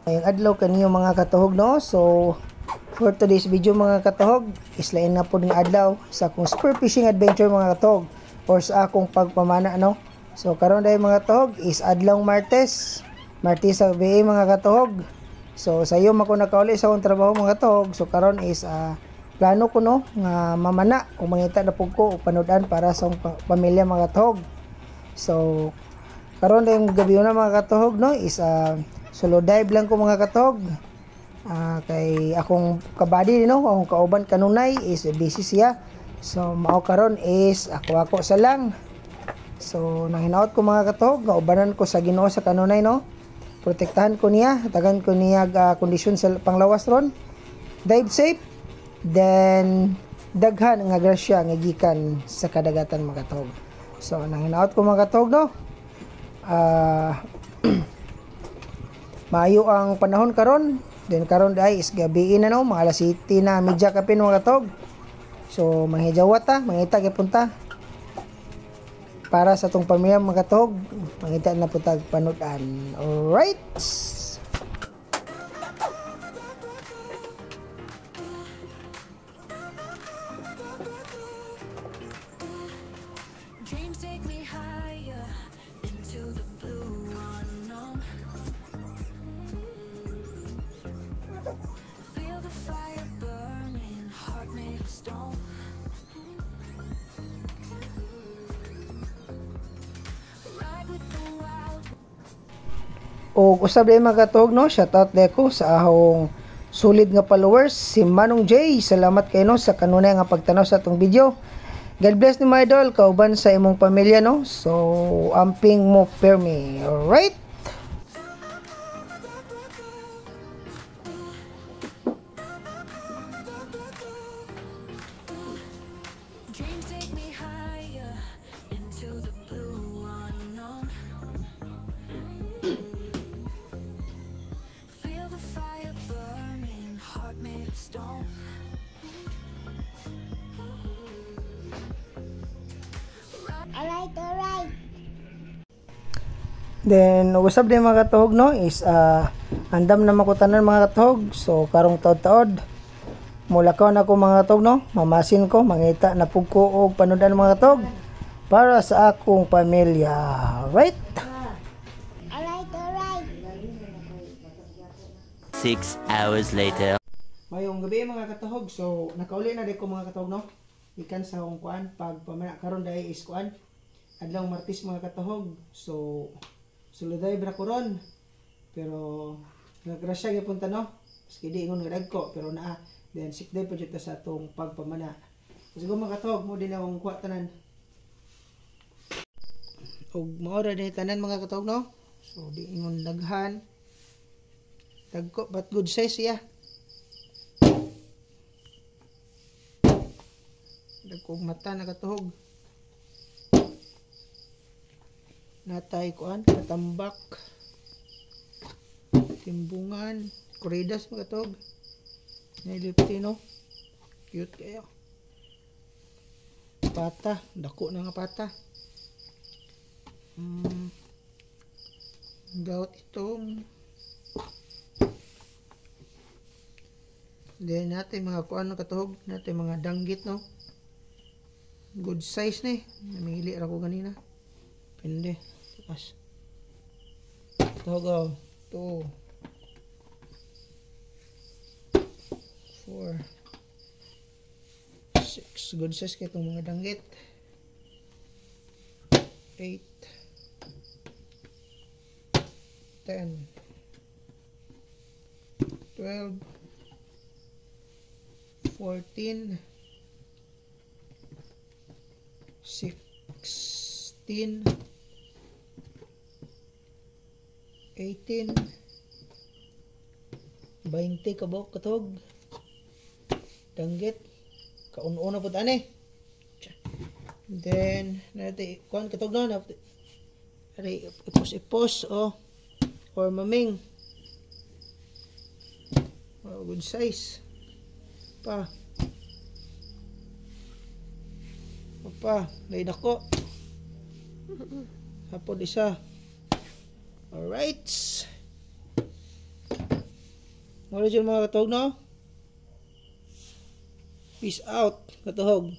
Ngayong adlaw kaniyo mga katuhog no. So for today's video mga katuhog, islain na po ng adlaw sa akong spear fishing adventure mga katuhog or sa akong pagpamana no. So karon dai mga katuhog is adlaw Martes sa gabi mga katuhog. So sayo mako nakauli sa akong trabaho mga katuhog. So karon is plano ko no nga mamana o mangita na pug ko o panudan para sa pamilya mga katuhog. So karon dai gabi na mga katuhog no is solo dive lang ko mga katuhog. Kay akong kabady no, akong kauban kanunay is busy siya. So mao karon is ako sa lang. So nanginaot ko mga katuhog, nga ubanan ko sa Ginoo sa kanunay no. Protektahan ko niya, tagan ko niya kondisyon sa panglawas ron. Dive safe. Then daghan nga grasya nga gikan sa kadagatan mga katuhog. So nanginaot ko mga katuhog no. Maayo ang panahon karon. Then karon dai is gabi na no, mga alas 7 na medya kapin mga katog. So manghijawat mangita gipunta. Para sa tong pamilya mga katog, mangita na putag panudan. Alright. O usab day mga katuhog no, shoutout deko sa ahong sulid nga followers si Manong J. Salamat kayo no sa kanunay nga pagtanaw sa atong video. God bless ni my idol, kauban sa imong pamilya no. So amping mo permi. Alright. Alright. Then usab din mga katuhog no is andam na makutanan mga katuhog. So karong taod-taod mulakaw na ko mga katuhog no, mamasin ko mangita na pug ko og panudan mga katuhog para sa akong pamilya. Right? Alright. 6 hours later. Mayong gabi mga katuhog. So nakauli na ko mga katuhog no. Ikan sa akong kuan pagpamana karon dai is kuan adlaw Martes mga katuhog. So suluday bra ko ron. Pero nagrasya gyud no. Maski di ingon nga dagko pero naa then sick day pa jud sa atong pagpamana. Siguro mga katuhog mo din akong kuha tanan. Og mao ra din tanan mga katuhog no. So di ingon daghan. Dagko but good size siya. Dagkong mata na katuhog. Natay kuan katambak. Timbungan, kuridas mga katuhog. Niliptino. Cute kayo. Pata, dako na nga pata. Gawat itong then natin mga kuan na katuhog, natin mga danggit no. Good size ni. Namili ra ko ganina. Pende. Takas. Katuhog 2 4 6 good size kay itong mga danggit. 8 10 12 14 16 18 20 kabok katog danggit kaun-una pud ani. Then natin kuan katog na ari ipos or maming. Good size pa lay nako hapon isa. Alright. Muna dyan mga katuhog, no? Peace out, katuhog.